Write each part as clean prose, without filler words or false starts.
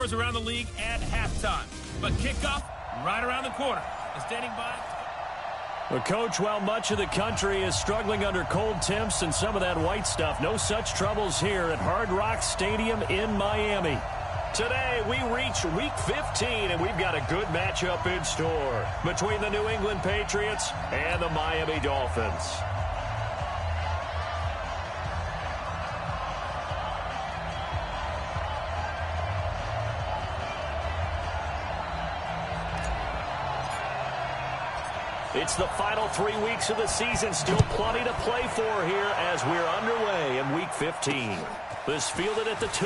Around the league at halftime. But kickoff right around the corner. And standing by. Well, Coach, while much of the country is struggling under cold temps and some of that white stuff, no such troubles here at Hard Rock Stadium in Miami. Today, we reach Week 15, and we've got a good matchup in store between the New England Patriots and the Miami Dolphins. It's the final 3 weeks of the season. Still plenty to play for here as we're underway in Week 15. This fielded at the 2.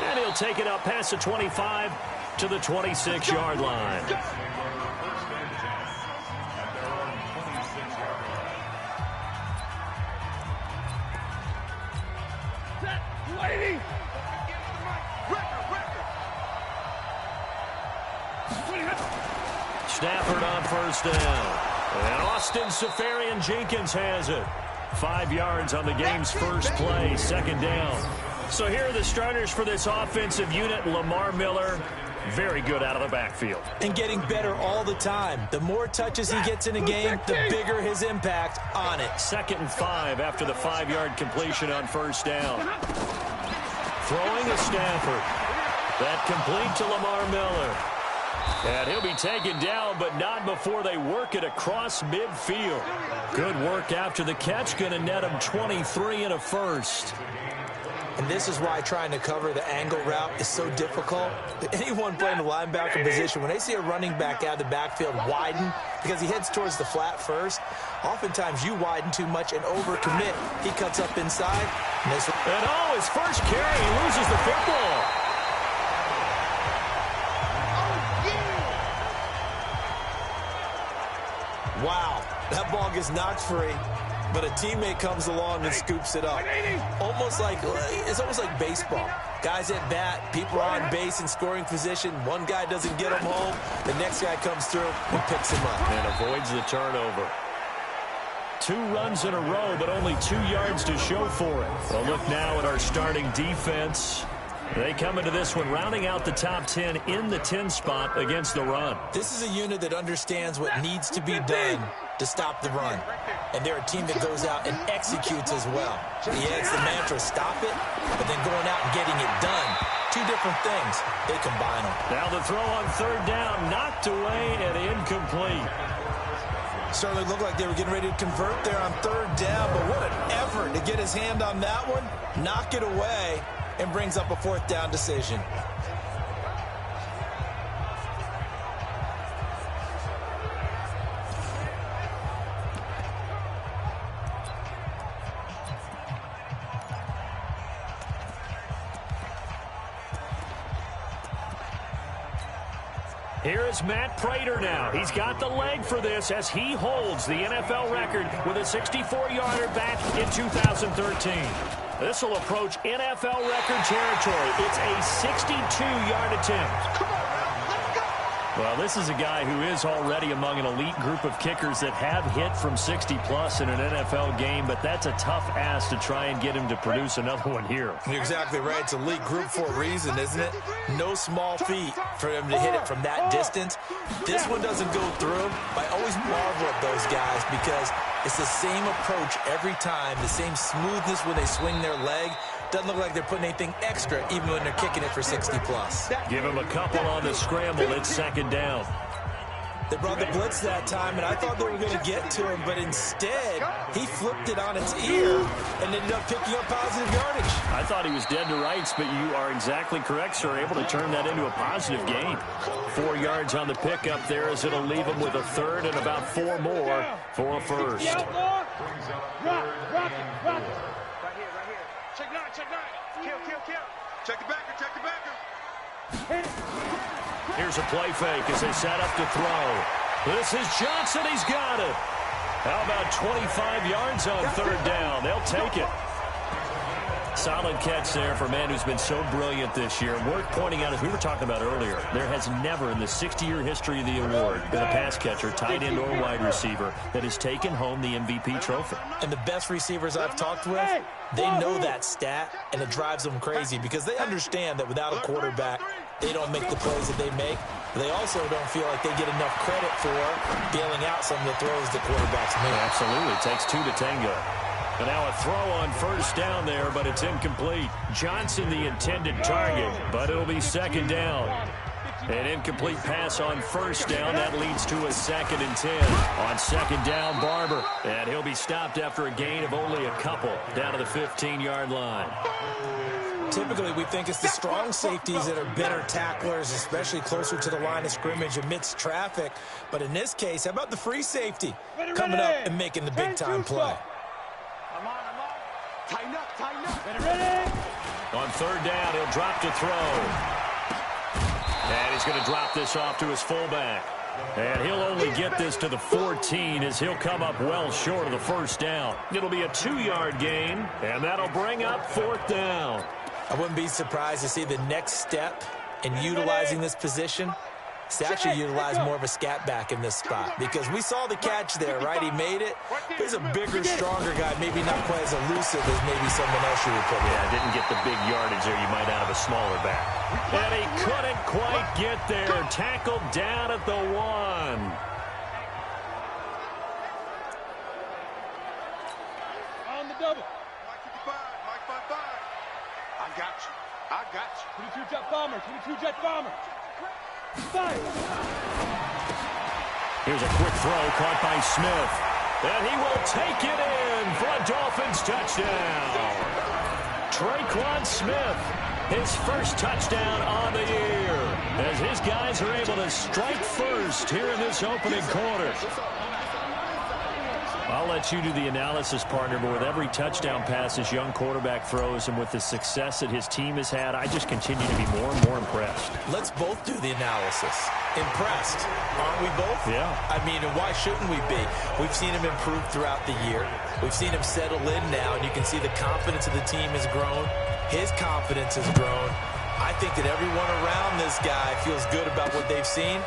And he'll take it up past the 25 to the 26-yard line. Lady! Stafford on first down. And Austin Seferian-Jenkins has it. 5 yards on the game's first play, second down. So here are the starters for this offensive unit. Lamar Miller, very good out of the backfield. And getting better all the time. The more touches he gets in a game, the bigger his impact on it. 2nd and 5 after the 5-yard completion on first down. Throwing to Stafford. That complete to Lamar Miller. And he'll be taken down, but not before they work it across midfield. Good work after the catch. Going to net him 23 and a first. And this is why trying to cover the angle route is so difficult. Anyone playing the linebacker position, when they see a running back out of the backfield widen because he heads towards the flat first, oftentimes you widen too much and overcommit. He cuts up inside. And his first carry, he loses the football. Wow, that ball gets knocked free, but a teammate comes along and scoops it up. It's almost like baseball. Guys at bat, people are on base in scoring position. One guy doesn't get him home. The next guy comes through and picks him up. And avoids the turnover. 2 runs in a row, but only 2 yards to show for it. Well, look now at our starting defense. They come into this one rounding out the top 10 in the 10 spot against the run. This is a unit that understands what needs to be done to stop the run. And they're a team that goes out and executes as well. He adds the mantra, stop it, but then going out and getting it done. 2 different things. They combine them. Now the throw on 3rd down, knocked away and incomplete. Certainly looked like they were getting ready to convert there on 3rd down, but what an effort to get his hand on that one, knock it away, and brings up a 4th down decision. Here is Matt Prater now. He's got the leg for this as he holds the NFL record with a 64-yarder back in 2013. This will approach NFL record territory. It's a 62-yard attempt. Well, this is a guy who is already among an elite group of kickers that have hit from 60-plus in an NFL game, but that's a tough ask to try and get him to produce another one here. You're exactly right. It's elite group for a reason, isn't it? No small feat for him to hit it from that distance. This one doesn't go through. I always marvel at those guys because it's the same approach every time, the same smoothness when they swing their leg. Doesn't look like they're putting anything extra even when they're kicking it for 60-plus. Give him a couple on the scramble. It's 2nd down. They brought the blitz that time, and I thought they were going to get to him, but instead, he flipped it on its ear and ended up picking up positive yardage. I thought he was dead to rights, but you are exactly correct, sir. Able to turn that into a positive gain. 4 yards on the pickup there as it'll leave him with a 3rd and about 4 more for a first. Rock it. Right here. Check 9. Kill. Check the backer. Here's a play fake as they set up to throw. This is Johnson. He's got it. How about 25 yards on 3rd down? They'll take it. Solid catch there for a man who's been so brilliant this year. Worth pointing out, as we were talking about earlier, there has never in the 60-year history of the award been a pass catcher, tight end, or wide receiver that has taken home the MVP trophy. And the best receivers I've talked with, they know that stat, and it drives them crazy because they understand that without a quarterback, they don't make the plays that they make. They also don't feel like they get enough credit for bailing out some of the throws the quarterbacks make. Absolutely. It takes two to tango. And now a throw on first down there, but it's incomplete. Johnson the intended target, but it'll be second down. An incomplete pass on first down. That leads to a 2nd and 10. On second down, Barber. And he'll be stopped after a gain of only a couple down to the 15-yard line. Typically, we think it's the strong safeties that are better tacklers, especially closer to the line of scrimmage amidst traffic. But in this case, how about the free safety coming up and making the big-time play? Tighten up, tighten up. Ready? On third down, he'll drop to throw. And he's going to drop this off to his fullback. And he'll only get this to the 14 as he'll come up well short of the first down. It'll be a 2-yard gain, and that'll bring up 4th down. I wouldn't be surprised to see the next step in utilizing this position. It's actually utilize more of a scat back in this spot because we saw the catch there, right? He made it. He's a bigger, stronger guy, maybe not quite as elusive as maybe someone else you would put in. Yeah, didn't get the big yardage there you might out of a smaller back. And he couldn't quite get there. Tackled down at the 1. On the double. Mike 55, Mike 55. I got you. I got you. 22 jet bomber, 22 jet bomber. Here's a quick throw caught by Smith. And he will take it in for a Dolphins touchdown. Traquan Smith, his first touchdown on the year, as his guys are able to strike first here in this opening quarter. I'll let you do the analysis, partner, but with every touchdown pass this young quarterback throws and with the success that his team has had, I just continue to be more and more impressed. Let's both do the analysis. Impressed, aren't we both? Yeah. I mean, and why shouldn't we be? We've seen him improve throughout the year. We've seen him settle in now, and you can see the confidence of the team has grown. His confidence has grown. I think that everyone around this guy feels good about what they've seen.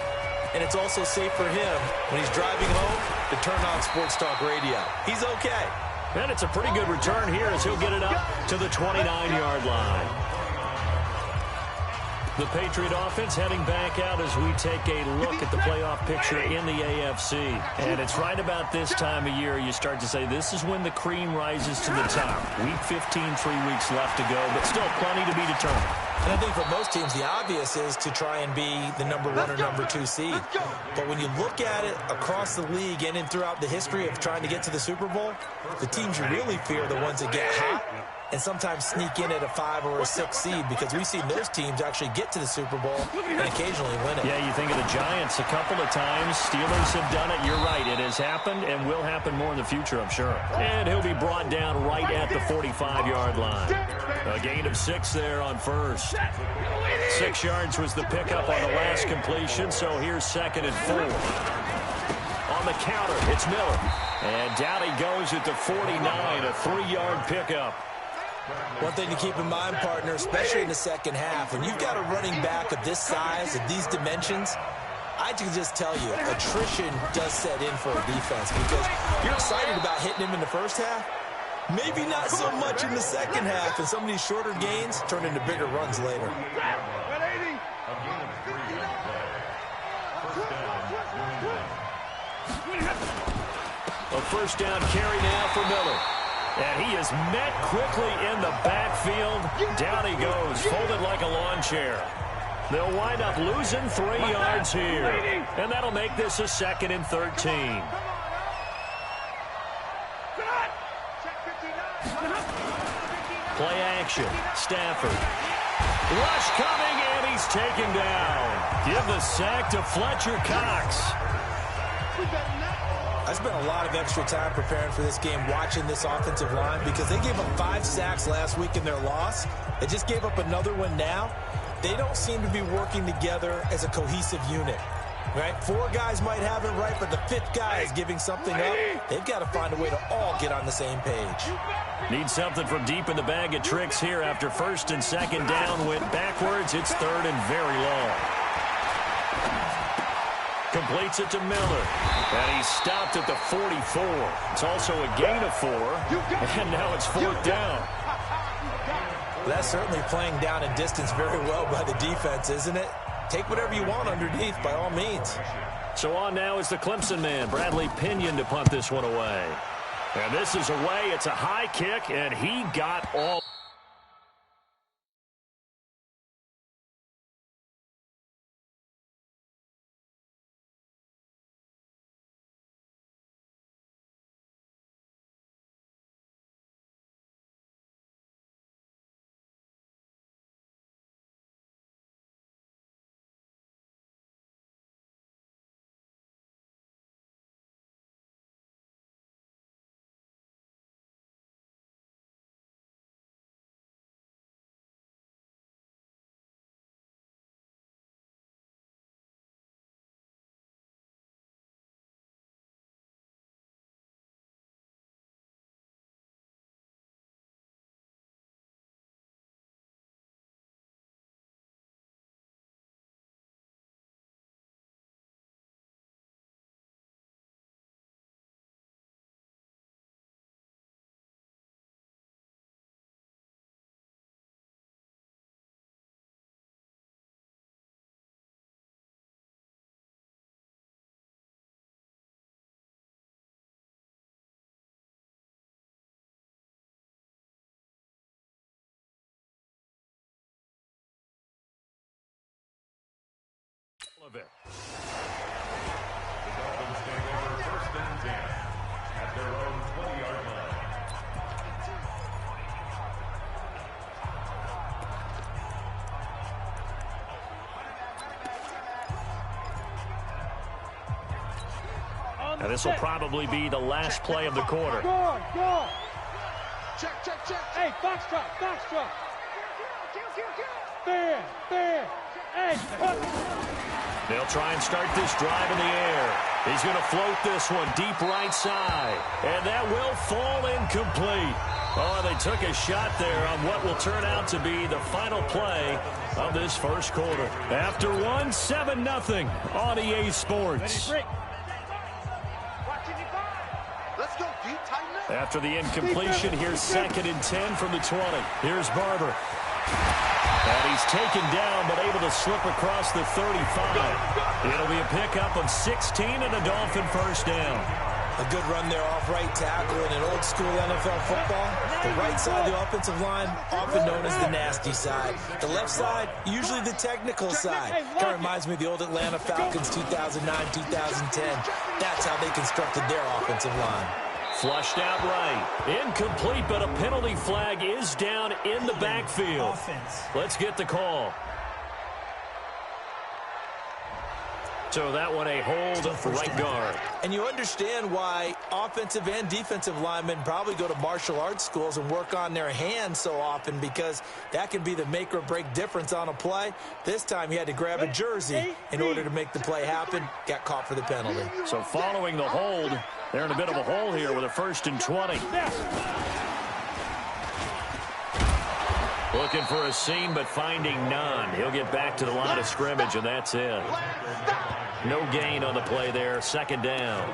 And it's also safe for him when he's driving home to turn on Sports Talk Radio. He's okay. And it's a pretty good return here as he'll get it up to the 29-yard line. The Patriot offense heading back out as we take a look at the playoff picture in the AFC. And it's right about this time of year you start to say this is when the cream rises to the top. Week 15, 3 weeks left to go, but still plenty to be determined. And I think for most teams, the obvious is to try and be the number 1 or number 2 seed. But when you look at it across the league and throughout the history of trying to get to the Super Bowl, the teams you really fear are the ones that get hot and sometimes sneak in at a 5 or a 6 seed because we've seen those teams actually get to the Super Bowl and occasionally win it. Yeah, you think of the Giants a couple of times. Steelers have done it. You're right. It has happened and will happen more in the future, I'm sure. And he'll be brought down right at the 45-yard line. A gain of 6 there on first. 6 yards was the pickup on the last completion, so here's 2nd and 4. On the counter, it's Miller. And down he goes at the 49, a 3-yard pickup. One thing to keep in mind, partner, especially in the second half, when you've got a running back of this size, of these dimensions, I can just tell you, attrition does set in for a defense because you're excited about hitting him in the first half. Maybe not so much in the second half, and some of these shorter gains turn into bigger runs later. A first down carry now for Miller. And he is met quickly in the backfield. Down he goes, folded like a lawn chair. They'll wind up losing 3 yards here. And that'll make this a 2nd and 13. Play action. Stafford. Rush coming, and he's taken down. Give the sack to Fletcher Cox. I spent a lot of extra time preparing for this game, watching this offensive line, because they gave up 5 sacks last week in their loss. They just gave up another one now. They don't seem to be working together as a cohesive unit. Right? 4 guys might have it right, but the 5th guy is giving something up. They've got to find a way to all get on the same page. Need something from deep in the bag of tricks here after first and second down went backwards. It's third and very long. Completes it to Miller. And he's stopped at the 44. It's also a gain of 4. And now it's 4th down. That's certainly playing down a distance very well by the defense, isn't it? Take whatever you want underneath, by all means. So on now is the Clemson man, Bradley Pinion, to punt this one away. And this is away. It's a high kick, and he got all. Of it. The Dolphins take over first and 10 at their own 20-yard line. Now this will probably be the last play of the quarter. Go. Check. Hey, foxtrot. Fair. Hey, They'll try and start this drive in the air. He's going to float this one deep right side. And that will fall incomplete. Oh, they took a shot there on what will turn out to be the final play of this first quarter. After one, 7-0 on EA Sports. After the incompletion, here's 2nd and 10 from the 20. Here's Barber. And he's taken down, but able to slip across the 35. It'll be a pickup of 16 and a Dolphin first down. A good run there off right tackle in an old school NFL football. The right side of the offensive line, often known as the nasty side. The left side, usually the technical side. Kind of reminds me of the old Atlanta Falcons 2009-2010. That's how they constructed their offensive line. Flushed out right. Incomplete, but a penalty flag is down in the backfield. Let's get the call. So that one a hold for right guard. And you understand why offensive and defensive linemen probably go to martial arts schools and work on their hands so often, because that can be the make or break difference on a play. This time he had to grab a jersey in order to make the play happen. Got caught for the penalty. So following the hold, they're in a bit of a hole here with a 1st and 20. Looking for a seam, but finding none. He'll get back to the line of scrimmage, and that's it. No gain on the play there. 2nd down.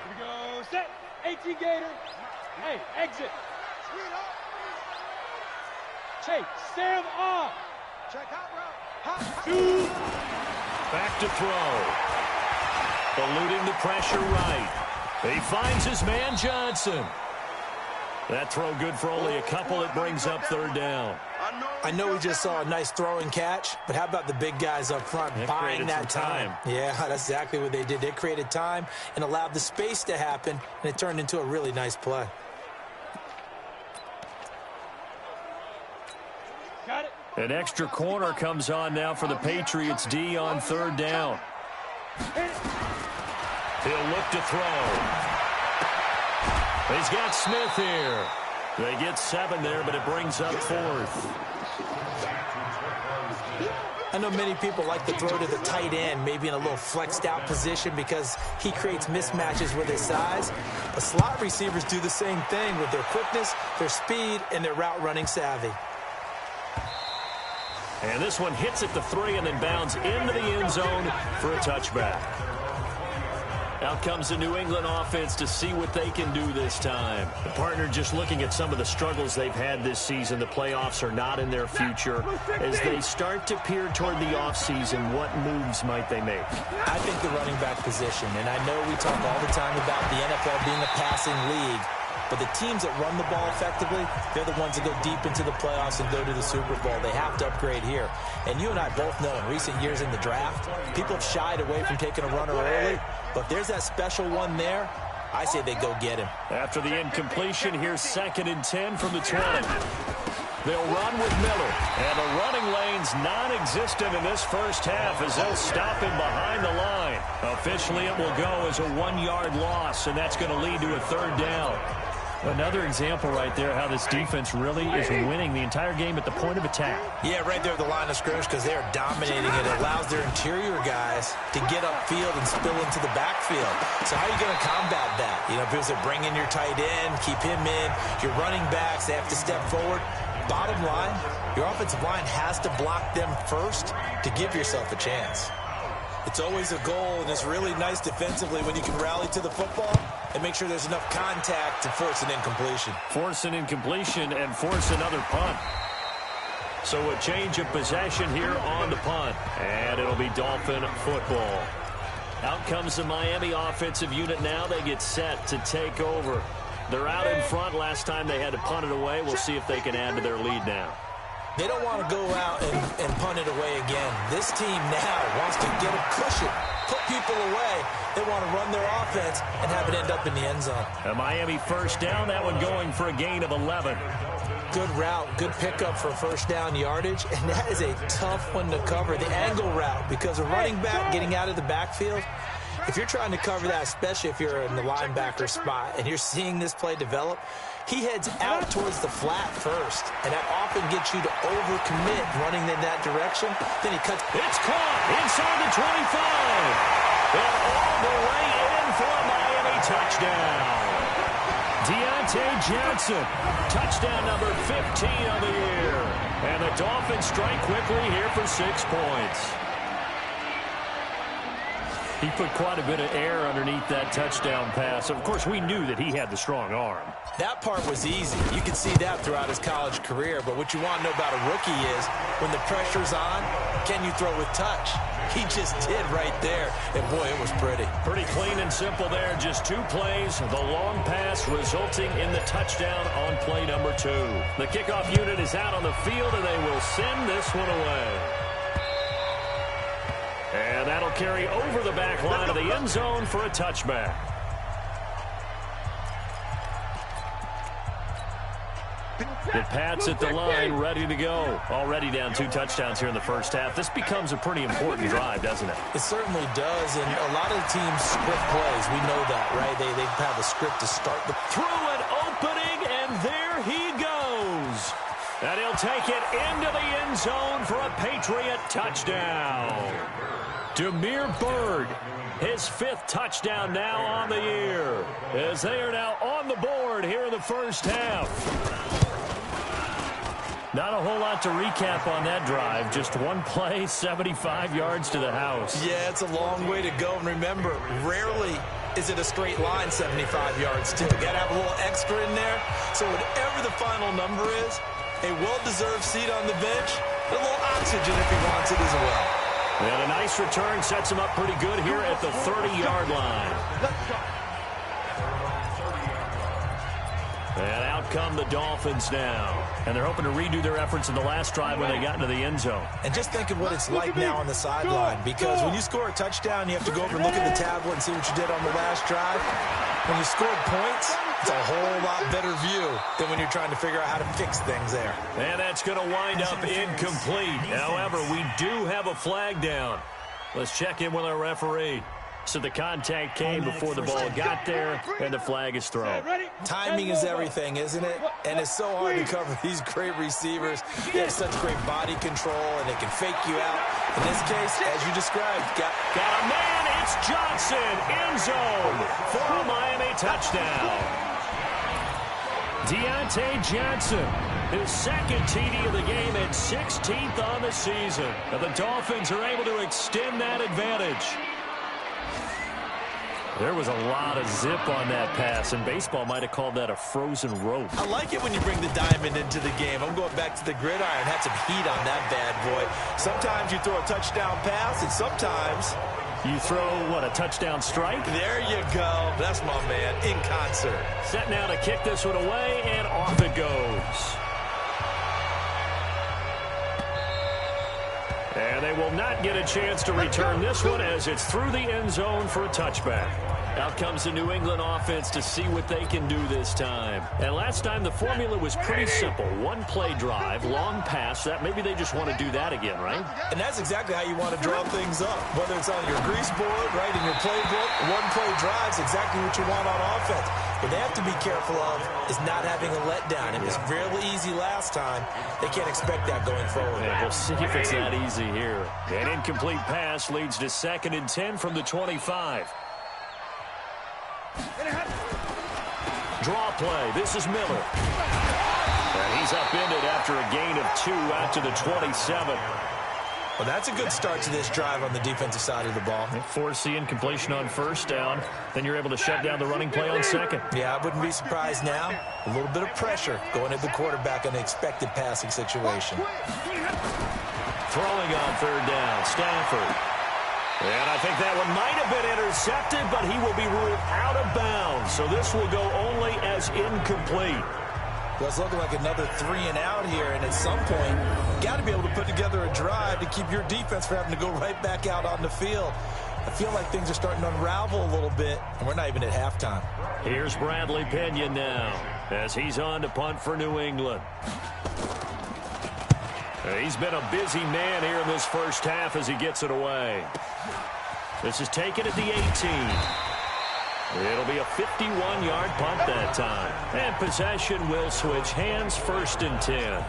Here we go. Set. 18 Gator. Hey, exit. Chase. Sam off. Check out route. Back to throw. Eluding the pressure right. He finds his man Johnson. That throw good for only a couple. It brings up 3rd down. I know we just saw a nice throw and catch, but how about the big guys up front buying that time? Yeah, that's exactly what they did. They created time and allowed the space to happen, and it turned into a really nice play. Got it. An extra corner comes on now for the Patriots D on 3rd down. He'll look to throw. He's got Smith here. They get 7 there, but it brings up 4th. I know many people like to throw to the tight end, maybe in a little flexed out position because he creates mismatches with his size. But slot receivers do the same thing with their quickness, their speed, and their route running savvy. And this one hits at the 3 and then bounds into the end zone for a touchback. Out comes the New England offense to see what they can do this time. The partner just looking at some of the struggles they've had this season. The playoffs are not in their future. As they start to peer toward the offseason, what moves might they make? I think the running back position, and I know we talk all the time about the NFL being a passing league, but the teams that run the ball effectively, they're the ones that go deep into the playoffs and go to the Super Bowl. They have to upgrade here. And you and I both know in recent years in the draft, people have shied away from taking a runner early. But if there's that special one there, I say they go get him. After the incompletion, here's 2nd and 10 from the 20. They'll run with Miller. And the running lane's non-existent in this first half as they'll stop him behind the line. Officially, it will go as a 1-yard loss, and that's going to lead to a 3rd down. Another example right there how this defense really is winning the entire game at the point of attack. Yeah, right there at the line of scrimmage because they are dominating it. It allows their interior guys to get upfield and spill into the backfield. So how are you going to combat that? You know, because they bring in your tight end, keep him in. Your running backs, they have to step forward. Bottom line, your offensive line has to block them first to give yourself a chance. It's always a goal, and it's really nice defensively when you can rally to the football and make sure there's enough contact to force an incompletion. Force an incompletion and force another punt. So a change of possession here on the punt. And it'll be Dolphin football. Out comes the Miami offensive unit now. They get set to take over. They're out in front. Last time they had to punt it away. We'll see if they can add to their lead now. They don't want to go out and punt it away again. This team now wants to get a cushion, put people away. They want to run their offense and have it end up in the end zone. A Miami first down, that one going for a gain of 11. Good route, good pickup for first down yardage, and that is a tough one to cover, the angle route, because a running back getting out of the backfield, if you're trying to cover that, especially if you're in the linebacker spot and you're seeing this play develop, he heads out towards the flat first, and that often gets you to overcommit running in that direction. Then he cuts. It's caught inside the 25. And all the way in for a Miami touchdown. Deontay Johnson, touchdown number 15 of the year. And the Dolphins strike quickly here for 6 points. He put quite a bit of air underneath that touchdown pass. Of course, we knew that he had the strong arm. That part was easy. You can see that throughout his college career. But what you want to know about a rookie is when the pressure's on, can you throw with touch? He just did right there. And, boy, it was pretty. Pretty clean and simple there. Just 2 plays. The long pass resulting in the touchdown on play number 2. The kickoff unit is out on the field, and they will send this one away. And that'll carry over the back line of the end zone for a touchback. The Pats at the line, ready to go. Already down 2 touchdowns here in the first half. This becomes a pretty important drive, doesn't it? It certainly does, and a lot of the teams script plays. We know that, right? They have a script to start. Through an opening, and there he goes. And he'll take it into the end zone for a Patriot touchdown. Damiere Byrd, his 5th touchdown now on the year, as they are now on the board here in the first half. Not a whole lot to recap on that drive. Just 1 play, 75 yards to the house. Yeah, it's a long way to go. And remember, rarely is it a straight line 75 yards, too. Got to have a little extra in there. So whatever the final number is, a well-deserved seat on the bench, a little oxygen if he wants it as well. And a nice return sets him up pretty good here at the 30-yard line. And out come the Dolphins now. And they're hoping to redo their efforts in the last drive when they got into the end zone. And just think of what it's like now on the sideline, because when you score a touchdown, you have to go over and look at the tablet and see what you did on the last drive. When you scored points, it's a whole lot better view than when you're trying to figure out how to fix things there. And that's going to wind up incomplete. However, we do have a flag down. Let's check in with our referee. So the contact came before the ball got there, and the flag is thrown. Timing is everything, isn't it? And it's so hard to cover these great receivers. They have such great body control, and they can fake you out. In this case, as you described, got a man. It's Johnson, end zone for a Miami touchdown. Deontay Johnson, his second TD of the game and 16th on the season. And the Dolphins are able to extend that advantage. There was a lot of zip on that pass, and baseball might have called that a frozen rope. I like it when you bring the diamond into the game. I'm going back to the gridiron. Had some heat on that bad boy. Sometimes you throw a touchdown pass, and sometimes you throw, what, a touchdown strike? There you go. That's my man, in concert. Set now to kick this one away, and off it goes. And they will not get a chance to return this one as it's through the end zone for a touchback. Out comes the New England offense to see what they can do this time. And last time the formula was pretty simple. One play drive, long pass. That maybe they just want to do that again, right? And that's exactly how you want to draw things up. Whether it's on your grease board, right, in your playbook, one play drive is exactly what you want on offense. What they have to be careful of is not having a letdown. It was really easy last time. They can't expect that going forward. Yeah, we'll see if it's that easy here. An incomplete pass leads to 2nd and 10 from the 25. Draw play. This is Miller. And he's upended after a gain of 2 out to the 27. Well, that's a good start to this drive on the defensive side of the ball. They force the incompletion on first down. Then you're able to shut down the running play on second. Yeah, I wouldn't be surprised now. A little bit of pressure going at the quarterback in the expected passing situation. Throwing on third down, Stafford. And I think that one might have been intercepted, but he will be ruled out of bounds. So this will go only as incomplete. Well, it's looking like another 3 and out here, and at some point, you got to be able to put together a drive to keep your defense from having to go right back out on the field. I feel like things are starting to unravel a little bit, and we're not even at halftime. Here's Bradley Pinion now as he's on to punt for New England. He's been a busy man here in this first half as he gets it away. This is taken at the 18. It'll be a 51-yard punt that time. And possession will switch hands, 1st and 10.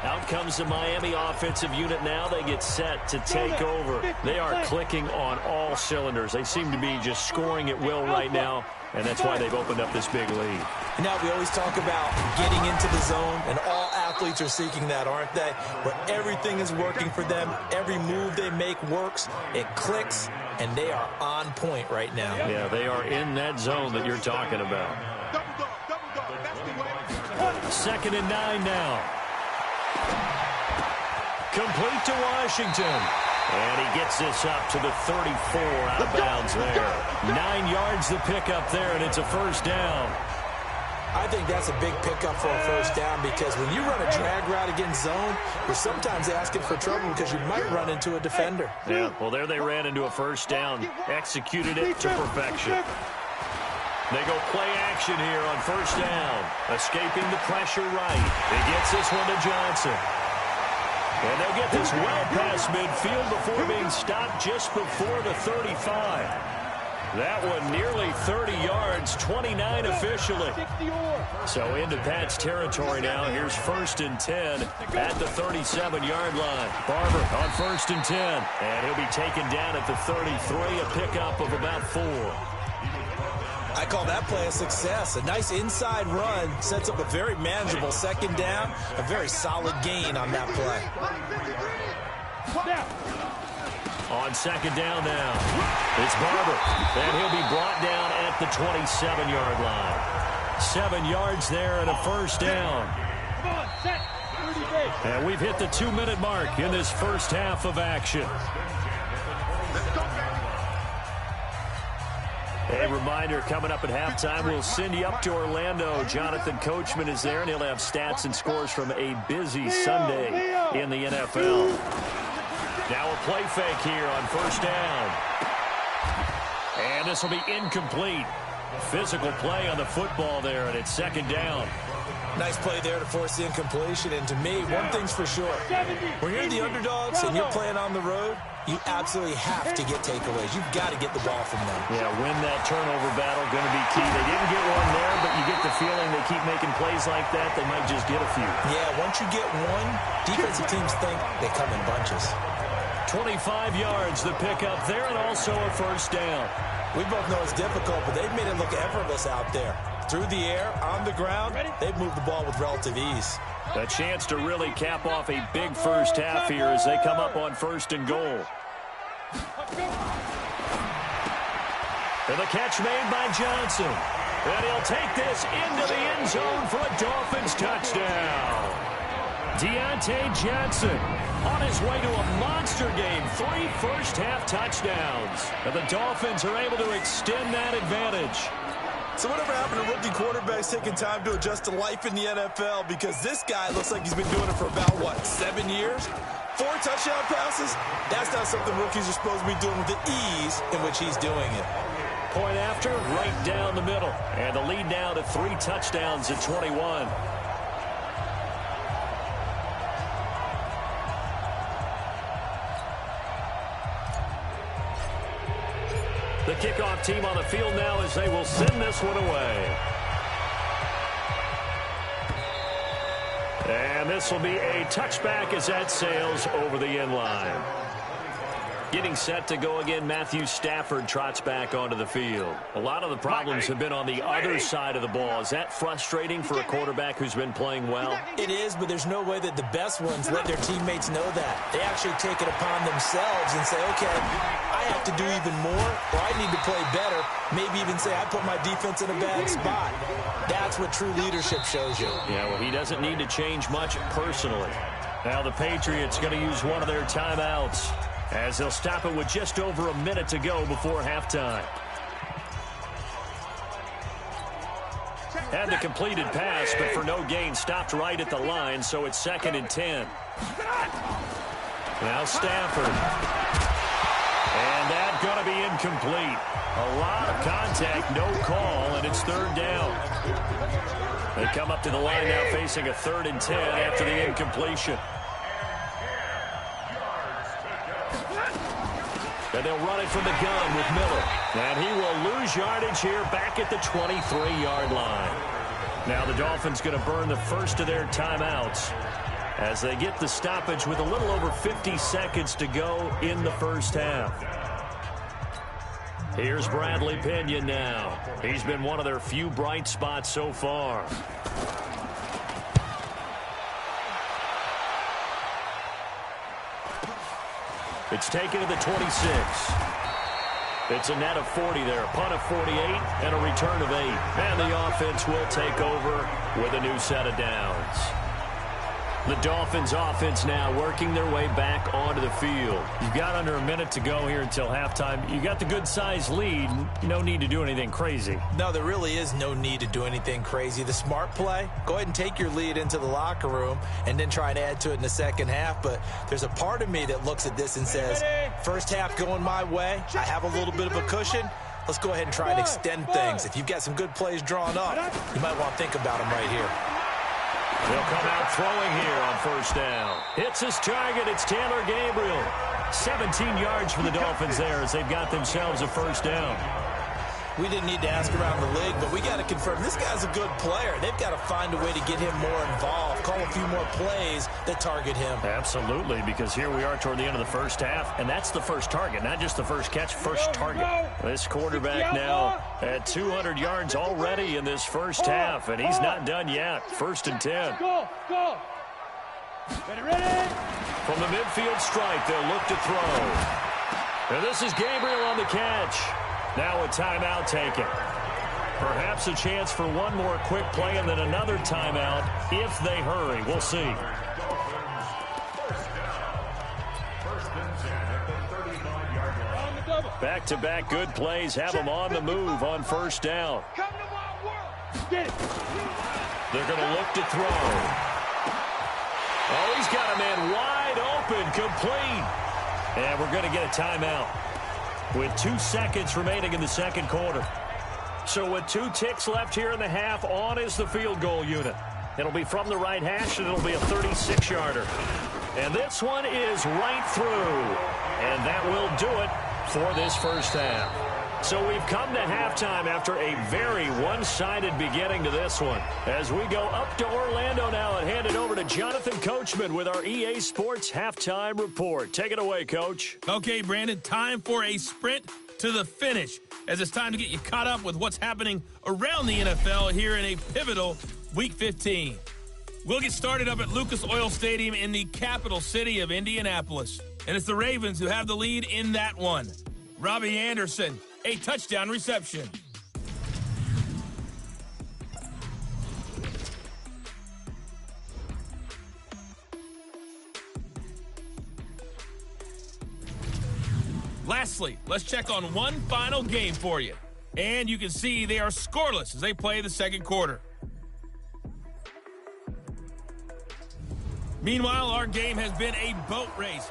Out comes the Miami offensive unit now. They get set to take over. They are clicking on all cylinders. They seem to be just scoring at will right now, and that's why they've opened up this big lead. Now, we always talk about getting into the zone, and all athletes are seeking that, aren't they? Where everything is working for them. Every move they make works. It clicks, and they are on point right now. Yeah, they are in that zone that you're talking about. 2nd and 9 now. Complete to Washington. And he gets this up to the 34 out of bounds there. 9 yards the pickup there, and it's a first down. I think that's a big pickup for a first down because when you run a drag route against zone, you're sometimes asking for trouble because you might run into a defender. Yeah, well, there they ran into a first down, executed it to perfection. They go play action here on first down, escaping the pressure right. He gets this one to Johnson. And they'll get this well past midfield before being stopped just before the 35. That one nearly 30 yards, 29 officially. So into Pat's territory now. Here's 1st and 10 at the 37-yard line. Barber on 1st and 10. And he'll be taken down at the 33, a pickup of about 4. I call that play a success. A nice inside run sets up a very manageable 2nd down. A very solid gain on that play. On 2nd down now, it's Barber, and he'll be brought down at the 27-yard line. 7 yards there and a first down. And we've hit the 2-minute mark in this first half of action. A reminder, coming up at halftime, we'll send you up to Orlando. Jonathan Coachman is there, and he'll have stats and scores from a busy Sunday in the NFL. Now a play fake here on first down. And this will be incomplete. Physical play on the football there, and it's second down. Nice play there to force the incompletion. And to me, one thing's for sure. When you're the underdogs and you're playing on the road, you absolutely have to get takeaways. You've got to get the ball from them. Yeah, win that turnover battle, going to be key. They didn't get one there, but you get the feeling they keep making plays like that, they might just get a few. Yeah, once you get one, defensive teams think they come in bunches. 25 yards, the pickup there, and also a first down. We both know it's difficult, but they've made it look effortless out there. Through the air, on the ground, they've moved the ball with relative ease. A chance to really cap off a big first half here as they come up on first and goal. And the catch made by Johnson. And he'll take this into the end zone for a Dolphins touchdown. Deontay Johnson on his way to a monster game. 3 first-half touchdowns. And the Dolphins are able to extend that advantage. So whatever happened to rookie quarterbacks taking time to adjust to life in the NFL? Because this guy looks like he's been doing it for about, 7 years? 4 touchdown passes? That's not something rookies are supposed to be doing with the ease in which he's doing it. Point after, right down the middle. And the lead now to 3 touchdowns at 21. The kickoff team on the field now as they will send this one away. And this will be a touchback as that sails over the end line. Getting set to go again, Matthew Stafford trots back onto the field. A lot of the problems have been on the other side of the ball. Is that frustrating for a quarterback who's been playing well? It is, but there's no way that the best ones let their teammates know that. They actually take it upon themselves and say, okay, I have to do even more, or I need to play better. Maybe even say I put my defense in a bad spot. That's what true leadership shows you. Yeah, well, he doesn't need to change much personally. Now the Patriots going to use one of their timeouts, as they'll stop it with just over a minute to go before halftime. Had the completed pass, but for no gain, stopped right at the line, so it's 2nd and 10. Now Stafford. And that's going to be incomplete. A lot of contact, no call, and it's 3rd down. They come up to the line now facing a 3rd and 10 after the incompletion. And they'll run it from the gun with Miller. And he will lose yardage here back at the 23-yard line. Now the Dolphins going to burn the first of their timeouts as they get the stoppage with a little over 50 seconds to go in the first half. Here's Bradley Pinion now. He's been one of their few bright spots so far. It's taken to the 26. It's a net of 40 there. Punt of 48 and a return of 8. And the offense will take over with a new set of downs. The Dolphins offense now working their way back onto the field. You've got under a minute to go here until halftime. You got the good-sized lead. No need to do anything crazy. No, there really is no need to do anything crazy. The smart play, go ahead and take your lead into the locker room and then try and add to it in the second half. But there's a part of me that looks at this and says, first half going my way, I have a little bit of a cushion. Let's go ahead and try and extend things. If you've got some good plays drawn up, you might want to think about them right here. They'll come out throwing here on first down. Hits his target. It's Taylor Gabriel. 17 yards for the Dolphins there as they've got themselves a first down. We didn't need to ask around the league, but we got to confirm this guy's a good player. They've got to find a way to get him more involved, call a few more plays that target him. Absolutely, because here we are toward the end of the first half, and that's the first target, not just the first catch, first target. This quarterback now at 200 yards already in this first half, and he's not done yet. 1st and 10. Go! Ready! From the midfield stripe, they'll look to throw. And this is Gabriel on the catch. Now a timeout taken. Perhaps a chance for one more quick play and then another timeout if they hurry. We'll see. Back-to-back good plays have them on the move on first down. They're going to look to throw. Oh, he's got a man wide open, complete. And we're going to get a timeout with 2 seconds remaining in the second quarter. So with 2 ticks left here in the half, on is the field goal unit. It'll be from the right hash, and it'll be a 36-yarder. And this one is right through. And that will do it for this first half. So we've come to halftime after a very one-sided beginning to this one. As we go up to Orlando now and hand it over to Jonathan Coachman with our EA Sports Halftime Report. Take it away, Coach. Okay, Brandon, time for a sprint to the finish, as it's time to get you caught up with what's happening around the NFL here in a pivotal Week 15. We'll get started up at Lucas Oil Stadium in the capital city of Indianapolis. And it's the Ravens who have the lead in that one. Robbie Anderson, a touchdown reception. Lastly, let's check on one final game for you. And you can see they are scoreless as they play the second quarter. Meanwhile, our game has been a boat race.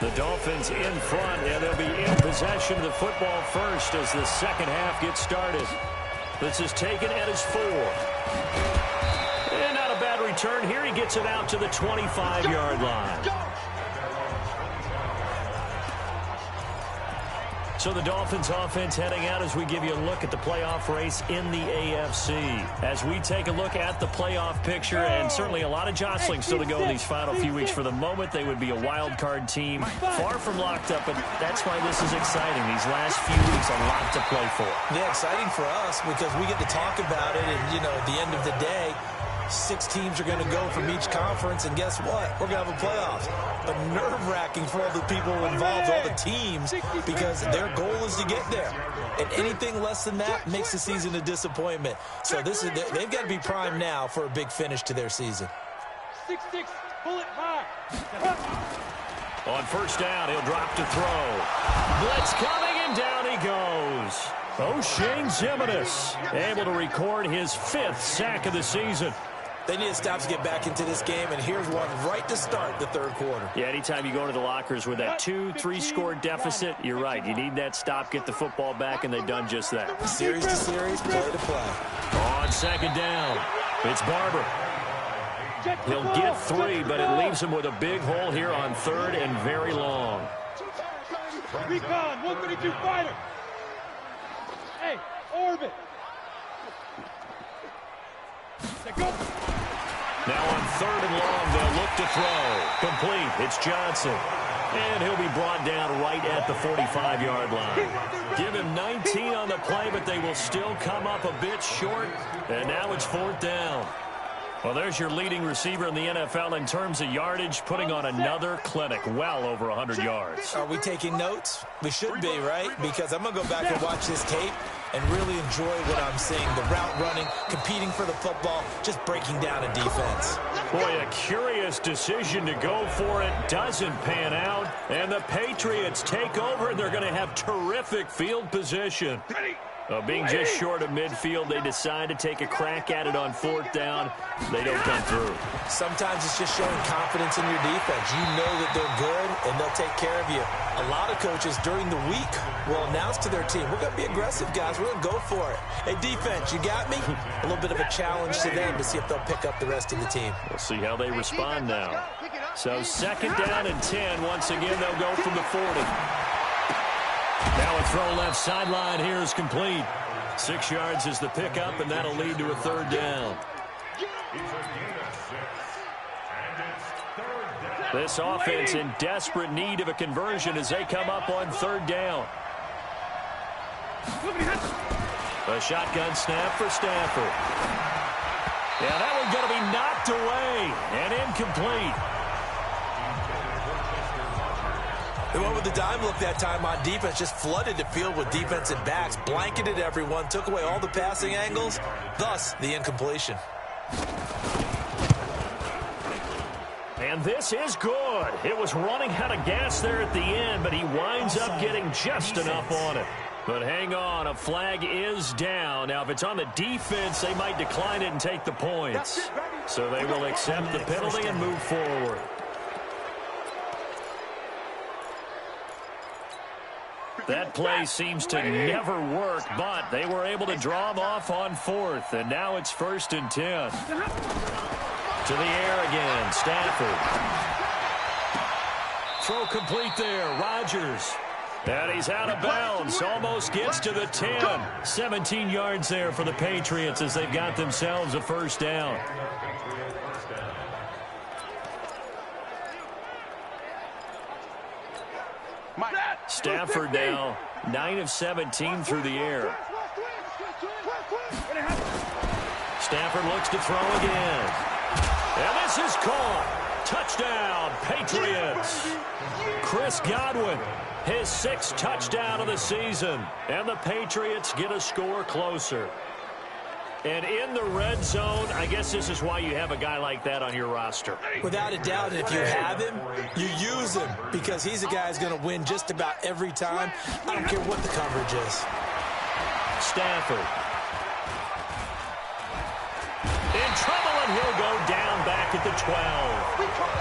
The Dolphins in front, and they'll be in possession of the football first as the second half gets started. This is taken at his 4. And not a bad return here. He gets it out to the 25-yard line. So the Dolphins offense heading out as we give you a look at the playoff race in the AFC. As we take a look at the playoff picture, and certainly a lot of jostling still to go in these final few weeks. For the moment, they would be a wild card team, far from locked up, but that's why this is exciting. These last few weeks, a lot to play for. Yeah, exciting for us because we get to talk about it, and, you know, at the end of the day, 6 teams are going to go from each conference, and guess what? We're going to have a playoffs. But nerve-wracking for all the people involved, all the teams, because their goal is to get there. And anything less than that makes the season a disappointment. So they've got to be primed now for a big finish to their season. 6-6, pull it high. On first down, he'll drop to throw. Blitz coming, and down he goes. O'Shane Zimenez able to record his 5th sack of the season. They need to stop to get back into this game, and here's one right to start the third quarter. Yeah, anytime you go to the lockers with that 2-3 score deficit, you're right. You need that stop, get the football back, and they've done just that. Series to series, play to play. On second down, it's Barber. He'll get 3, but it leaves him with a big hole here on third and very long. Recon, 132 fighter. Hey, orbit. Go. Now on third and long, they'll look to throw. Complete. It's Johnson. And he'll be brought down right at the 45-yard line. Give him 19 on the play, but they will still come up a bit short. And now it's 4th down. Well, there's your leading receiver in the NFL in terms of yardage, putting on another clinic, well over 100 yards. Are we taking notes? We should be, right? Because I'm going to go back and watch this tape and really enjoy what I'm seeing. The route running, competing for the football, just breaking down a defense. Boy, a curious decision to go for it. Doesn't pan out. And the Patriots take over, and they're going to have terrific field position. Being just short of midfield, they decide to take a crack at it on 4th down. They don't come through. Sometimes it's just showing confidence in your defense. You know that they're good, and they'll take care of you. A lot of coaches during the week will announce to their team, we're going to be aggressive, guys. We're going to go for it. Hey, defense, you got me? A little bit of a challenge to them to see if they'll pick up the rest of the team. We'll see how they respond now. So second down and 10. Once again, they'll go from the 40. Now a throw left sideline here is complete. 6 yards is the pickup, and that'll lead to a 3rd down. This offense in desperate need of a conversion as they come up on 3rd down. A shotgun snap for Stafford. Yeah, that one's going to be knocked away and incomplete. They went with the dime look that time on defense, just flooded the field with defensive backs, blanketed everyone, took away all the passing angles, thus the incompletion. And this is good. It was running out of gas there at the end, but he winds up getting just enough on it. But hang on, a flag is down. Now, if it's on the defense, they might decline it and take the points. So they will accept the penalty and move forward. That play seems to never work, but they were able to draw him off on 4th, and now it's 1st and 10. To the air again, Stafford. Throw complete there, Rodgers. And he's out of bounds, almost gets to the 10. 17 yards there for the Patriots as they've got themselves a first down. Stafford now 9 of 17 through the air. Stafford looks to throw again. And this is caught. Touchdown, Patriots. Chris Godwin, his 6th touchdown of the season. And the Patriots get a score closer. And in the red zone, I guess this is why you have a guy like that on your roster. Without a doubt, if you have him, you use him because he's a guy who's going to win just about every time. I don't care what the coverage is. Stafford. In trouble, and he'll go down back at the 12.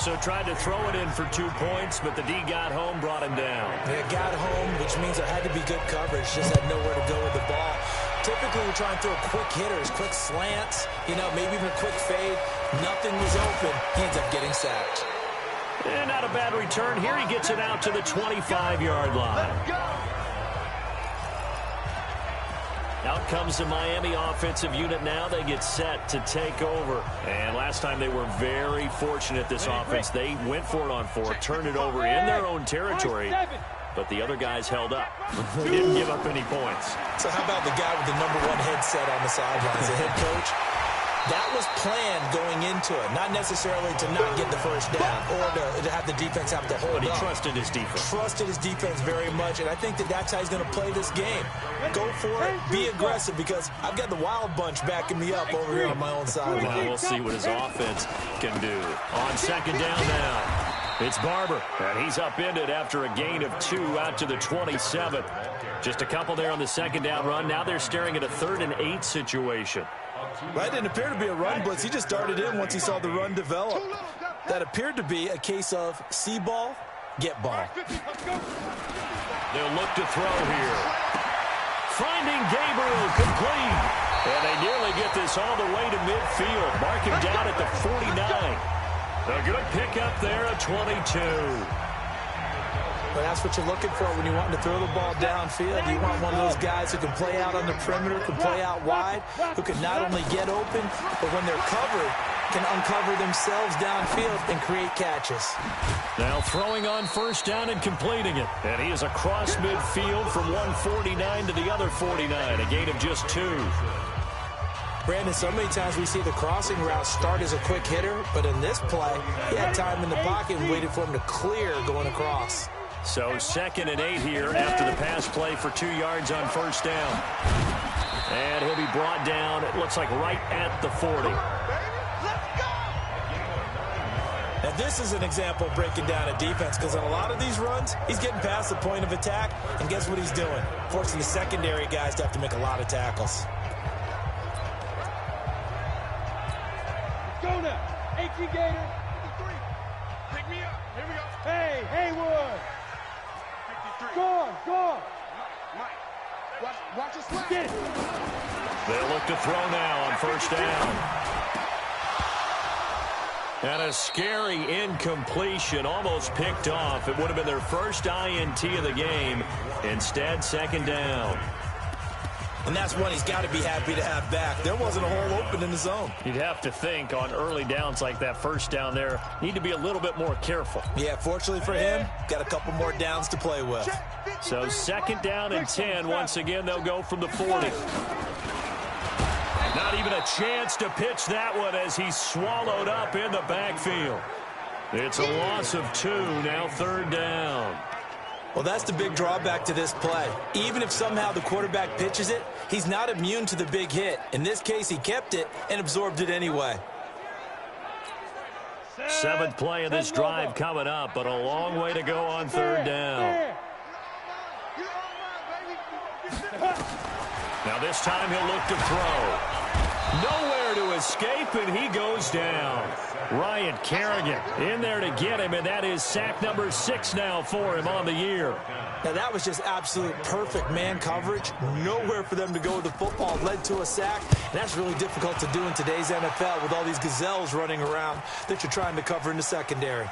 So tried to throw it in for 2 points, but the D got home, brought him down. Yeah, got home, which means there had to be good coverage. Just had nowhere to go with the ball. Typically, we're trying to throw quick hitters, quick slants, maybe even a quick fade. Nothing was open. He ends up getting sacked. And not a bad return. Here he gets it out to the 25-yard line. Out comes the Miami offensive unit now. They get set to take over. And last time they were very fortunate, this offense. They went for it on 4th, turned it over in their own territory, but the other guys held up. They didn't give up any points. So how about the guy with the #1 headset on the sidelines, the head coach? That was planned going into it, not necessarily to not get the first down or to have the defense have to hold up. But he trusted his defense. Trusted his defense very much, and I think that's how he's going to play this game. Go for it, be aggressive, because I've got the wild bunch backing me up over here on my own side. Well, we'll see what his offense can do. On 2nd down now, it's Barber, and he's upended after a gain of 2 out to the 27. Just a couple there on the 2nd down run. Now they're staring at a 3rd and 8 situation. That didn't appear to be a run blitz. He just darted in once he saw the run develop. That appeared to be a case of see ball, get ball. They'll look to throw here. Finding Gabriel complete. And they nearly get this all the way to midfield. Marking down at the 49. A good pickup there at 22. But that's what you're looking for when you want to throw the ball downfield. You want one of those guys who can play out on the perimeter, can play out wide, who can not only get open, but when they're covered, can uncover themselves downfield and create catches. Now throwing on 1st down and completing it. And he is across midfield from 149 to the other 49. A gain of just 2. Brandon, so many times we see the crossing route start as a quick hitter, but in this play, he had time in the pocket and waited for him to clear going across. So 2nd and 8 here after the pass play for 2 yards on 1st down. And he'll be brought down, it looks like right at the 40. Now this is an example of breaking down a defense, because on a lot of these runs, he's getting past the point of attack, and guess what he's doing? Forcing the secondary guys to have to make a lot of tackles. Go now. 18 Gator. 53. Pick me up. Here we go. Hey, Haywood. 53. Go on. Mike. Watch us slap. Get it. They'll look to throw now on 1st down. And a scary incompletion, almost picked off. It would have been their first INT of the game. Instead, 2nd down. And that's one he's got to be happy to have back. There wasn't a hole open in the zone. You'd have to think on early downs like that 1st down there, need to be a little bit more careful. Yeah, fortunately for him, got a couple more downs to play with. So 2nd down and 10. Once again, they'll go from the 40. Not even a chance to pitch that one as he's swallowed up in the backfield. It's a loss of 2, now 3rd down. Well, that's the big drawback to this play. Even if somehow the quarterback pitches it, he's not immune to the big hit. In this case, he kept it and absorbed it anyway. 7th play of this drive coming up, but a long way to go on 3rd down. Now this time he'll look to throw. Nowhere to escape, and he goes down. Ryan Kerrigan in there to get him, and that is sack number 6 now for him on the year. Now, that was just absolute perfect man coverage. Nowhere for them to go with the football. Led to a sack, and that's really difficult to do in today's NFL with all these gazelles running around that you're trying to cover in the secondary.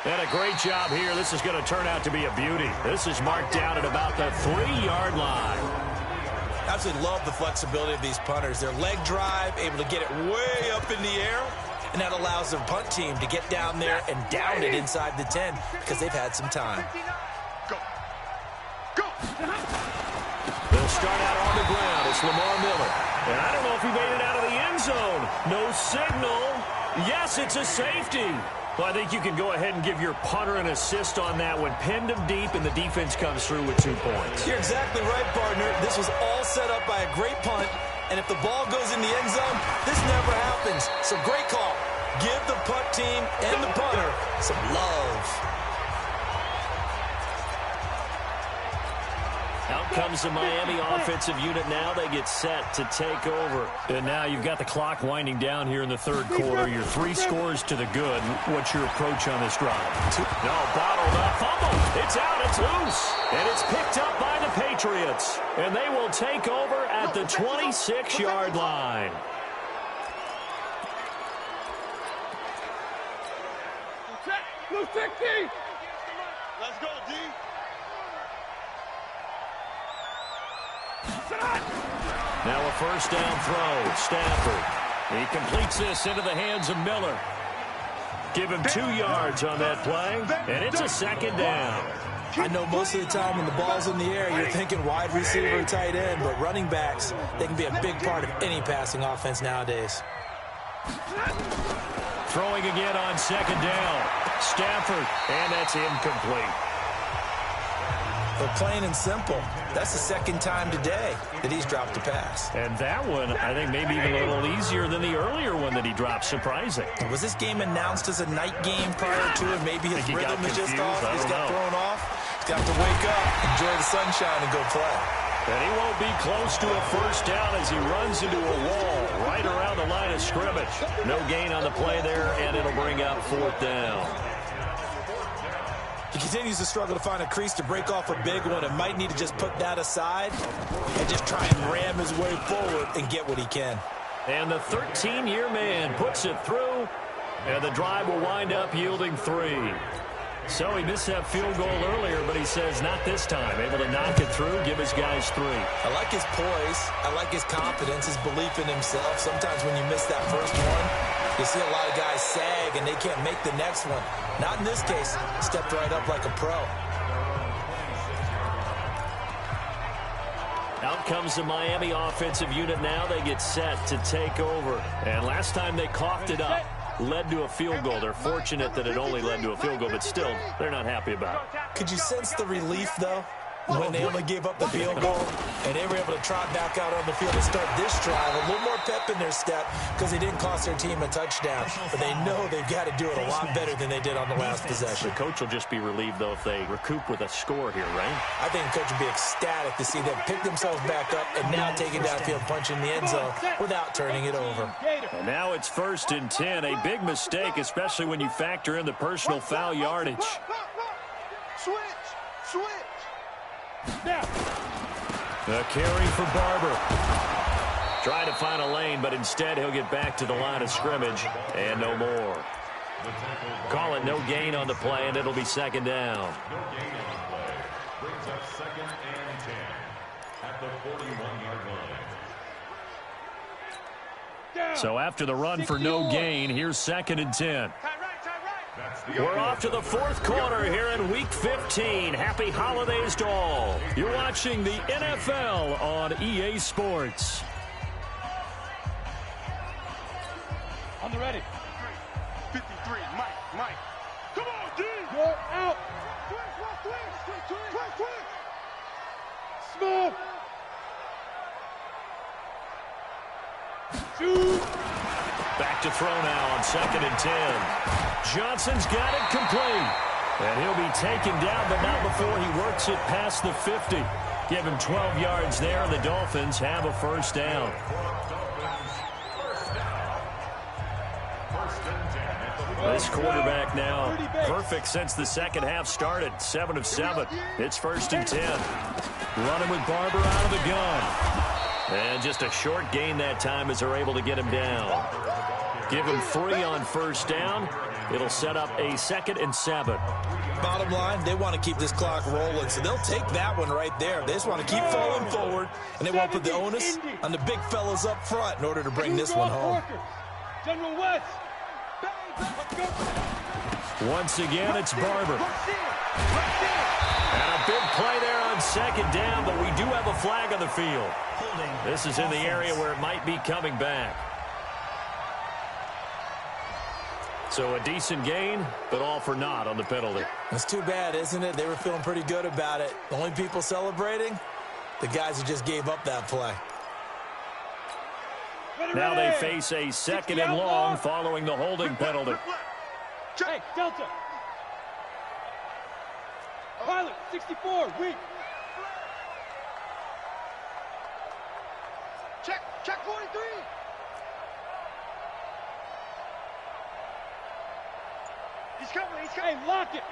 And a great job here. This is going to turn out to be a beauty. This is marked down at about the 3-yard line. Absolutely love the flexibility of these punters. Their leg drive, able to get it way up in the air, and that allows their punt team to get down there and down it inside the 10 because they've had some time. They'll start out on the ground. It's Lamar Miller. And I don't know if he made it out of the end zone. No signal. Yes, it's a safety. Well, I think you can go ahead and give your punter an assist on that one. Pinned him deep, and the defense comes through with 2 points. You're exactly right, partner. This was all set up by a great punt, and if the ball goes in the end zone, this never happens. So great call. Give the punt team and the punter some love. Out comes the Miami offensive unit now. They get set to take over. And now you've got the clock winding down here in the third quarter. Your 3 scores to the good. What's your approach on this drive? No, bottled up. Fumble. It's out. It's loose. And it's picked up by the Patriots. And they will take over at the 26-yard line. Let's go, D. Now a first down throw. Stafford. He completes this into the hands of Miller. Give him 2 yards on that play, and it's a second down. I know most of the time when the ball's in the air, you're thinking wide receiver, tight end, but running backs, they can be a big part of any passing offense nowadays. Throwing again on second down. Stafford, and that's incomplete. But plain and simple, that's the second time today that he's dropped a pass. And that one, I think, maybe even a little easier than the earlier one that he dropped. Surprising. Was this game announced as a night game prior to it? Maybe his rhythm is just off. He's got thrown off. He's got to wake up, enjoy the sunshine, and go play. And he won't be close to a first down as he runs into a wall right around the line of scrimmage. No gain on the play there, and it'll bring out 4th down. He continues to struggle to find a crease to break off a big one and might need to just put that aside and just try and ram his way forward and get what he can. And the 13-year man puts it through, and the drive will wind up yielding 3. So he missed that field goal earlier, but he says not this time. Able to knock it through, give his guys 3. I like his poise. I like his confidence, his belief in himself. Sometimes when you miss that first one, you see a lot of guys sag and they can't make the next one. Not in this case. Stepped right up like a pro. Out comes the Miami offensive unit now. They get set to take over. And last time they coughed it up, led to a field goal. They're fortunate that it only led to a field goal, but still, they're not happy about it. Could you sense the relief, though, when they only gave up the field goal and they were able to trot back out on the field and start this drive? A little more pep in their step because they didn't cost their team a touchdown, but they know they've got to do it a lot better than they did on the last possession. The coach will just be relieved, though, if they recoup with a score here, right? I think the coach would be ecstatic to see them pick themselves back up and now take it downfield, punching the end zone without turning it over. And now it's 1st and 10. A big mistake, especially when you factor in the personal foul yardage. Switch. The carry for Barber. Trying to find a lane, but instead he'll get back to the line of scrimmage, and no more. Call it no gain on the play, and it'll be second down. No gain on the play. Brings up 2nd and 10 at the 41-yard line. So after the run for no gain, here's 2nd and 10. We're off to the 4th quarter here in Week 15. Happy holidays to all. You're watching the NFL on EA Sports. On the ready. 53, Mike. Come on, D. You're out. Quick. Smith. Shoot. Back to throw now on 2nd and 10. Johnson's got it complete. And he'll be taken down, but not before he works it past the 50. Give him 12 yards there, and the Dolphins have a first down. This quarterback now perfect since the second half started. 7 of 7. It's 1st and 10. Running with Barber out of the gun. And just a short gain that time as they're able to get him down. Give him 3 on first down. It'll set up a 2nd and 7. Bottom line, they want to keep this clock rolling, so they'll take that one right there. They just want to keep falling forward, and they won't put the onus on the big fellas up front in order to bring this one home. General West. Once again, it's Barber. And a big play there on 2nd down, but we do have a flag on the field. This is in the area where it might be coming back. So a decent gain, but all for naught on the penalty. It's too bad, isn't it? They were feeling pretty good about it. The only people celebrating, the guys who just gave up that play. Now they face a 2nd and long following the holding penalty. Hey, Delta. Pilot, 64, weak. Check 43. He's coming. Hey, lock it.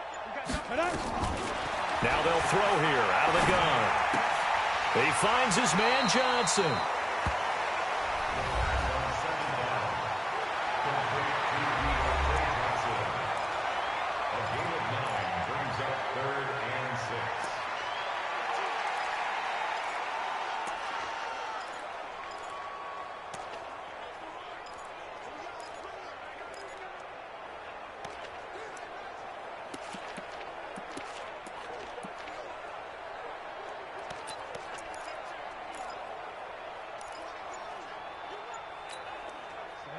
Now they'll throw here out of the gun. He finds his man Johnson.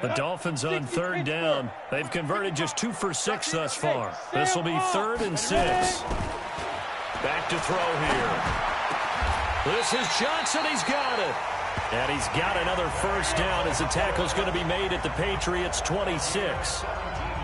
The Dolphins on 3rd down. They've converted just 2 for 6 thus far. This will be 3rd and 6. Back to throw here. This is Johnson. He's got it. And he's got another first down as the tackle's going to be made at the Patriots' 26.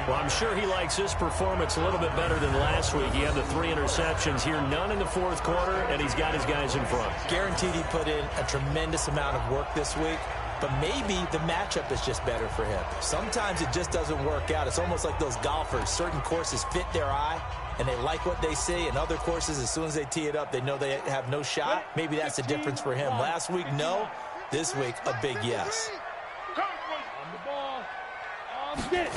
Well, I'm sure he likes his performance a little bit better than last week. He had the 3 interceptions here, none in the 4th quarter, and he's got his guys in front. Guaranteed he put in a tremendous amount of work this week. But maybe the matchup is just better for him. Sometimes it just doesn't work out. It's almost like those golfers. Certain courses fit their eye, and they like what they see. And other courses, as soon as they tee it up, they know they have no shot. Maybe that's the difference for him. Last week, no. This week, a big yes. On the ball. Get it.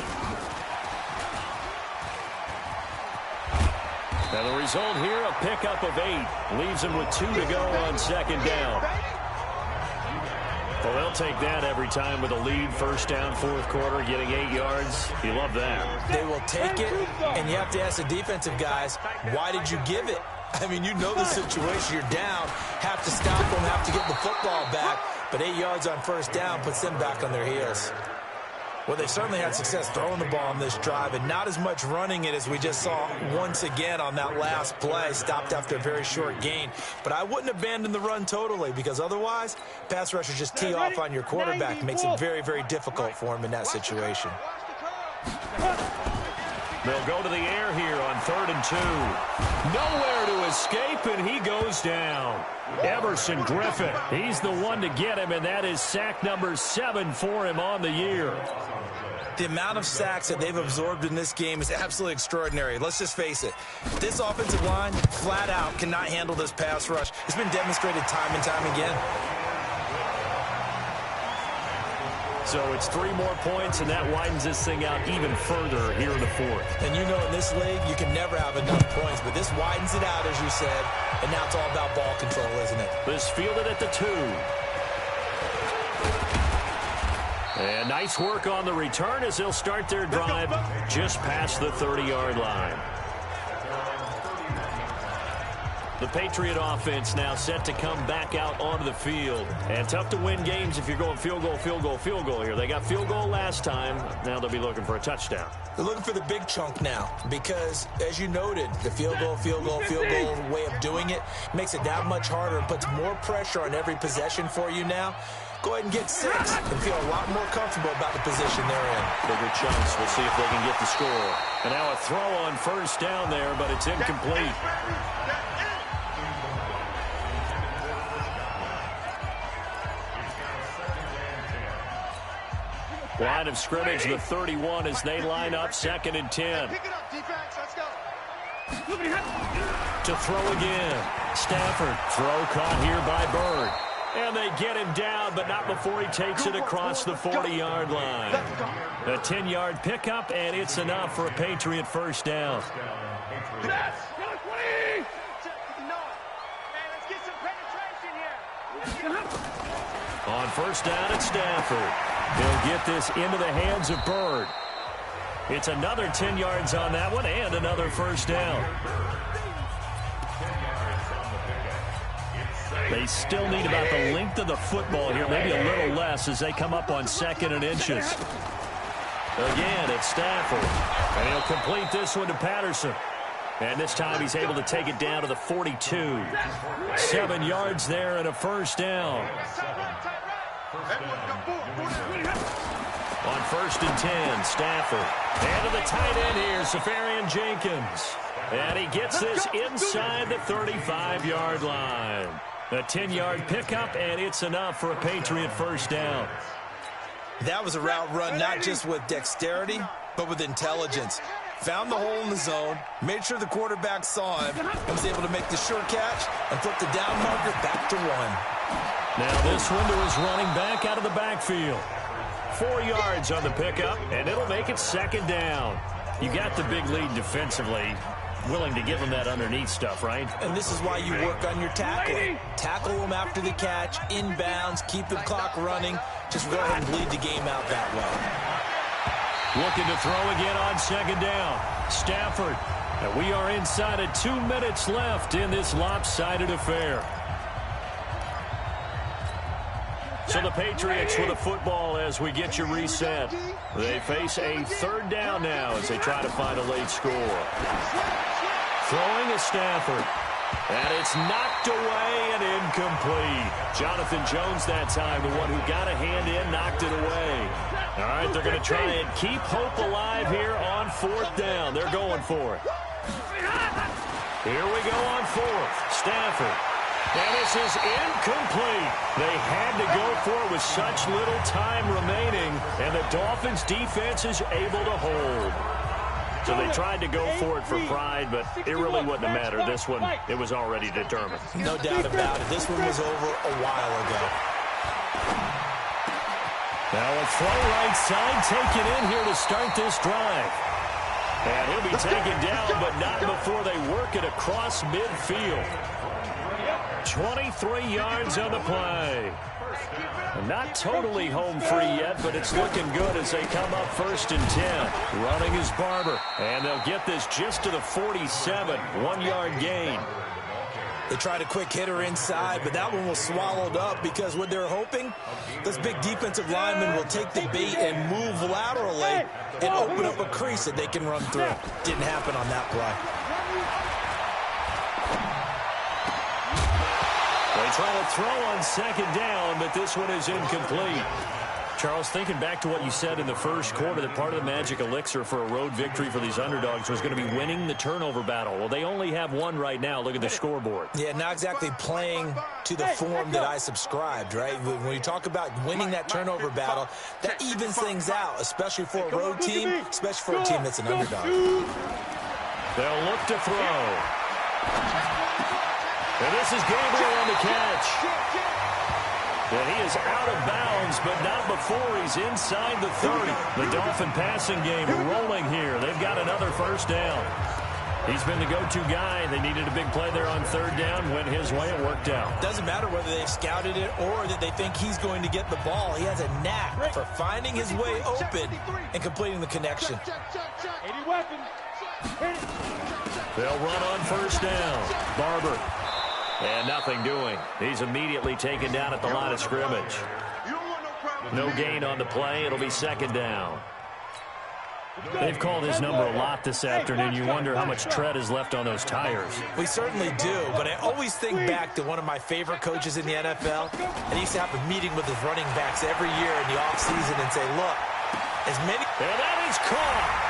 Now the result here, a pickup of 8. Leaves him with 2 to go on 2nd down. Well, they'll take that every time with a lead. First down, 4th quarter, getting 8 yards. You love that. They will take it, and you have to ask the defensive guys, why did you give it? I mean, you know the situation. You're down, have to stop them, have to get the football back. But 8 yards on first down puts them back on their heels. Well, they've certainly had success throwing the ball on this drive, and not as much running it as we just saw once again on that last play. Stopped after a very short gain. But I wouldn't abandon the run totally, because otherwise, pass rushers just tee off on your quarterback. It makes it very, very difficult for him in that situation. They'll go to the air here on 3rd and 2. Nowhere to escape, and he goes down. Everson Griffin, he's the one to get him, and that is sack number 7 for him on the year. The amount of sacks that they've absorbed in this game is absolutely extraordinary. Let's just face it. This offensive line, flat out, cannot handle this pass rush. It's been demonstrated time and time again. So it's 3 more points, and that widens this thing out even further here in the 4th. And you know in this league, you can never have enough points, but this widens it out, as you said, and now it's all about ball control, isn't it? This fielded at the 2. And nice work on the return as they'll start their drive just past the 30-yard line. The Patriot offense now set to come back out onto the field. And tough to win games if you're going field goal, field goal, field goal here. They got field goal last time. Now they'll be looking for a touchdown. They're looking for the big chunk now because, as you noted, the field goal way of doing it makes it that much harder and puts more pressure on every possession for you now. Go ahead and get 6 and feel a lot more comfortable about the position they're in. Bigger chunks. We'll see if they can get the score. And now a throw on first down there, but it's incomplete. Line of scrimmage, the 31, as they line up 2nd and 10. Pick it up, defense. Let's go. To throw again. Stafford. Throw caught here by Bird. And they get him down, but not before he takes it across the 40-yard line. A 10-yard pickup, and it's enough for a Patriot first down. On first down, it's Stafford. He'll get this into the hands of Bird. It's another 10 yards on that one and another first down. They still need about the length of the football here, maybe a little less as they come up on 2nd and inches. Again, it's Stafford. And he'll complete this one to Patterson. And this time he's able to take it down to the 42. 7 yards there and a first down. On 1st and 10, Stafford. And to the tight end here, Safarian Jenkins. And he gets this inside the 35-yard line. A 10-yard pickup, and it's enough for a Patriot first down. That was a route run not just with dexterity, but with intelligence. Found the hole in the zone, made sure the quarterback saw him, and was able to make the sure catch and flip the down marker back to 1. Now this window is running back out of the backfield. 4 yards on the pickup, and it'll make it 2nd down. You got the big lead defensively. Willing to give them that underneath stuff, right? And this is why you work on your tackling. Tackle them after the catch, inbounds, keep the clock running. Just go ahead and bleed the game out that way. Looking to throw again on 2nd down. Stafford. And we are inside of 2 minutes left in this lopsided affair. So the Patriots with the football as we get you reset. They face a 3rd down now as they try to find a late score. Throwing is Stafford. And it's knocked away and incomplete. Jonathan Jones that time, the one who got a hand in, knocked it away. All right, they're going to try and keep hope alive here on 4th down. They're going for it. Here we go on 4th. Stafford. And this is incomplete. They had to go for it with such little time remaining, and the Dolphins' defense is able to hold. So they tried to go for it for pride, but it really wouldn't have mattered. This one, it was already determined. No doubt about it. This one was over a while ago. Now a throw right side taken in here to start this drive. And he'll be taken down, but not before they work it across midfield. 23 yards on the play. Not totally home free yet, but it's looking good as they come up 1st and 10. Running is Barber. And they'll get this just to the 47. 1-yard gain. They tried a quick hitter inside, but that one was swallowed up because what they're hoping, this big defensive lineman will take the bait and move laterally and open up a crease that they can run through. Didn't happen on that play. They try to throw on 2nd down, but this one is incomplete. Charles, thinking back to what you said in the first quarter, that part of the magic elixir for a road victory for these underdogs was going to be winning the turnover battle. Well, they only have one right now. Look at the scoreboard. Yeah, not exactly playing to the form that I subscribed, right? When you talk about winning that turnover battle, that evens things out, especially for a road team, especially for a team that's an underdog. They'll look to throw. And this is Gabriel on the catch. And he is out of bounds, but not before he's inside the 30. The Dolphin passing game rolling here. They've got another first down. He's been the go-to guy. They needed a big play there on 3rd down. Went his way. It worked out. Doesn't matter whether they've scouted it or that they think he's going to get the ball. He has a knack for finding his way open and completing the connection. They'll run on 1st down. Barber. And nothing doing. He's immediately taken down at the line of scrimmage. No gain on the play. It'll be second down. They've called his number a lot this afternoon. You wonder how much tread is left on those tires. We certainly do, but I always think back to one of my favorite coaches in the NFL, and he used to have a meeting with his running backs every year in the offseason and say, look, as many... And that is caught.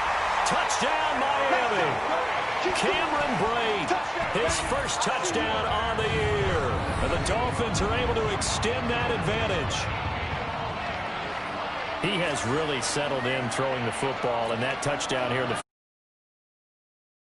Touchdown, Miami. Cameron Brate, his first touchdown on the year. And the Dolphins are able to extend that advantage. He has really settled in throwing the football, and that touchdown here in the